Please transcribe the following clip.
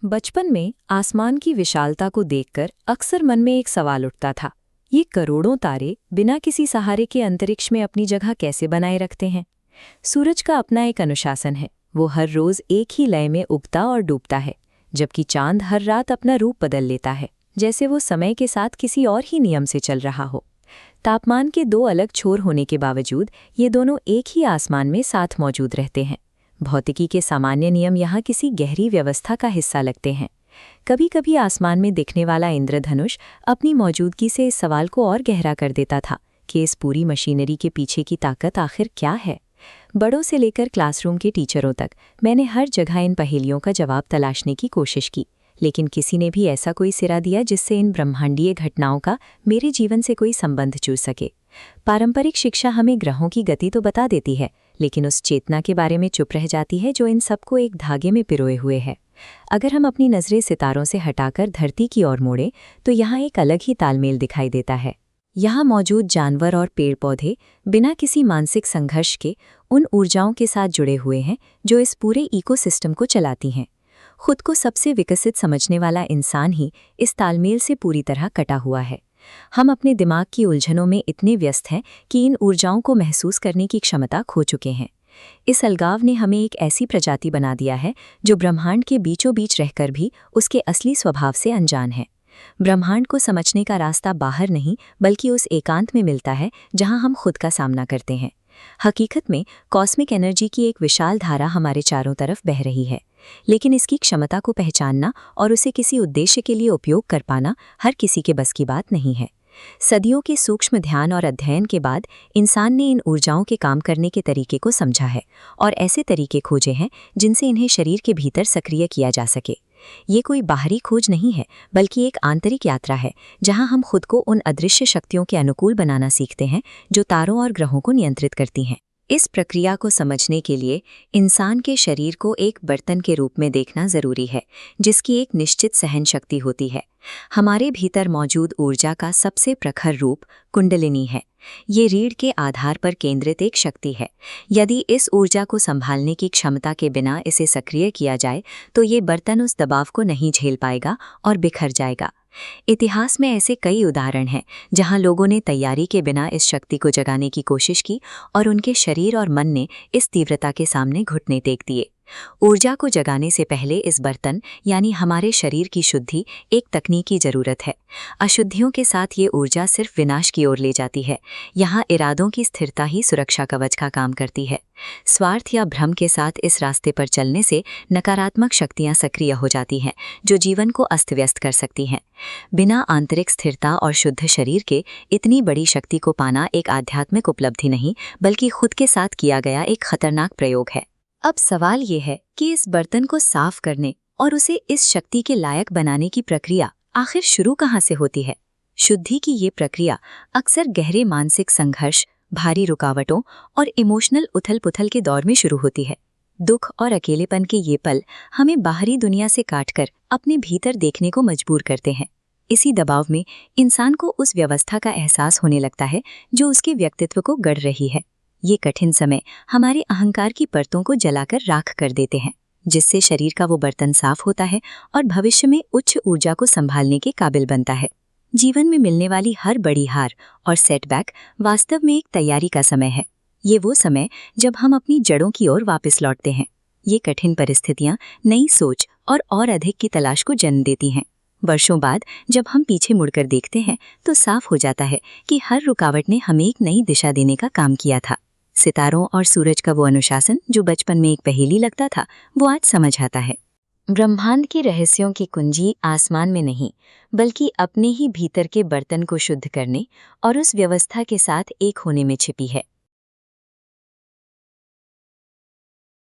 बचपन में आसमान की विशालता को देखकर अक्सर मन में एक सवाल उठता था। ये करोड़ों तारे बिना किसी सहारे के अंतरिक्ष में अपनी जगह कैसे बनाए रखते हैं। सूरज का अपना एक अनुशासन है, वो हर रोज एक ही लय में उगता और डूबता है, जबकि चांद हर रात अपना रूप बदल लेता है, जैसे वो समय के साथ किसी और ही नियम से चल रहा हो। तापमान के दो अलग छोर होने के बावजूद ये दोनों एक ही आसमान में साथ मौजूद रहते हैं। भौतिकी के सामान्य नियम यहाँ किसी गहरी व्यवस्था का हिस्सा लगते हैं। कभी कभी आसमान में दिखने वाला इंद्रधनुष अपनी मौजूदगी से इस सवाल को और गहरा कर देता था कि इस पूरी मशीनरी के पीछे की ताकत आखिर क्या है। बड़ों से लेकर क्लासरूम के टीचरों तक मैंने हर जगह इन पहेलियों का जवाब तलाशने की कोशिश की, लेकिन किसी ने भी ऐसा कोई सिरा दिया जिससे इन ब्रह्मांडीय घटनाओं का मेरे जीवन से कोई संबंध जुड़ सके। पारंपरिक शिक्षा हमें ग्रहों की गति तो बता देती है, लेकिन उस चेतना के बारे में चुप रह जाती है जो इन सबको एक धागे में पिरोए हुए है। अगर हम अपनी नज़रें सितारों से हटाकर धरती की ओर मोड़ें तो यहाँ एक अलग ही तालमेल दिखाई देता है। यहाँ मौजूद जानवर और पेड़ पौधे बिना किसी मानसिक संघर्ष के उन ऊर्जाओं के साथ जुड़े हुए हैं जो इस पूरे इकोसिस्टम को चलाती हैं। खुद को सबसे विकसित समझने वाला इंसान ही इस तालमेल से पूरी तरह कटा हुआ है। हम अपने दिमाग की उलझनों में इतने व्यस्त हैं कि इन ऊर्जाओं को महसूस करने की क्षमता खो चुके हैं। इस अलगाव ने हमें एक ऐसी प्रजाति बना दिया है जो ब्रह्मांड के बीचों बीच रहकर भी उसके असली स्वभाव से अनजान है। ब्रह्मांड को समझने का रास्ता बाहर नहीं बल्कि उस एकांत में मिलता है जहां हम खुद का सामना करते हैं। हकीकत में कॉस्मिक एनर्जी की एक विशाल धारा हमारे चारों तरफ बह रही है, लेकिन इसकी क्षमता को पहचानना और उसे किसी उद्देश्य के लिए उपयोग कर पाना हर किसी के बस की बात नहीं है। सदियों के सूक्ष्म ध्यान और अध्ययन के बाद इंसान ने इन ऊर्जाओं के काम करने के तरीके को समझा है और ऐसे तरीके खोजे हैं जिनसे इन्हें शरीर के भीतर सक्रिय किया जा सके। ये कोई बाहरी खोज नहीं है बल्कि एक आंतरिक यात्रा है जहां हम खुद को उन अदृश्य शक्तियों के अनुकूल बनाना सीखते हैं जो तारों और ग्रहों को नियंत्रित करती हैं। इस प्रक्रिया को समझने के लिए इंसान के शरीर को एक बर्तन के रूप में देखना जरूरी है जिसकी एक निश्चित सहन शक्ति होती है। हमारे भीतर मौजूद ऊर्जा का सबसे प्रखर रूप कुंडलिनी है। ये रीढ़ के आधार पर केंद्रित एक शक्ति है। यदि इस ऊर्जा को संभालने की क्षमता के बिना इसे सक्रिय किया जाए तो ये बर्तन उस दबाव को नहीं झेल पाएगा और बिखर जाएगा। इतिहास में ऐसे कई उदाहरण हैं जहां लोगों ने तैयारी के बिना इस शक्ति को जगाने की कोशिश की और उनके शरीर और मन ने इस तीव्रता के सामने घुटने टेक दिए। ऊर्जा को जगाने से पहले इस बर्तन यानी हमारे शरीर की शुद्धि एक तकनीकी जरूरत है। अशुद्धियों के साथ ये ऊर्जा सिर्फ विनाश की ओर ले जाती है। यहाँ इरादों की स्थिरता ही सुरक्षा कवच का काम करती है। स्वार्थ या भ्रम के साथ इस रास्ते पर चलने से नकारात्मक शक्तियाँ सक्रिय हो जाती हैं जो जीवन को अस्त व्यस्त कर सकती हैं। बिना आंतरिक स्थिरता और शुद्ध शरीर के इतनी बड़ी शक्ति को पाना एक आध्यात्मिक उपलब्धि नहीं बल्कि खुद के साथ किया गया एक खतरनाक प्रयोग है। अब सवाल ये है कि इस बर्तन को साफ करने और उसे इस शक्ति के लायक बनाने की प्रक्रिया आखिर शुरू कहाँ से होती है। शुद्धि की ये प्रक्रिया अक्सर गहरे मानसिक संघर्ष, भारी रुकावटों और इमोशनल उथल-पुथल के दौर में शुरू होती है। दुख और अकेलेपन के ये पल हमें बाहरी दुनिया से काटकर अपने भीतर देखने को मजबूर करते हैं। इसी दबाव में इंसान को उस व्यवस्था का एहसास होने लगता है जो उसके व्यक्तित्व को गढ़ रही है। ये कठिन समय हमारे अहंकार की परतों को जलाकर राख कर देते हैं, जिससे शरीर का वो बर्तन साफ होता है और भविष्य में उच्च ऊर्जा को संभालने के काबिल बनता है। जीवन में मिलने वाली हर बड़ी हार और सेटबैक वास्तव में एक तैयारी का समय है। ये वो समय जब हम अपनी जड़ों की ओर वापस लौटते हैं। ये कठिन परिस्थितियां नई सोच और अधिक की तलाश को जन्म देती हैं। वर्षों बाद जब हम पीछे मुड़कर देखते हैं तो साफ हो जाता है कि हर रुकावट ने हमें एक नई दिशा देने का काम किया था। सितारों और सूरज का वो अनुशासन जो बचपन में एक पहेली लगता था, वो आज समझ आता है। ब्रह्मांड के रहस्यों की कुंजी आसमान में नहीं बल्कि अपने ही भीतर के बर्तन को शुद्ध करने और उस व्यवस्था के साथ एक होने में छिपी है।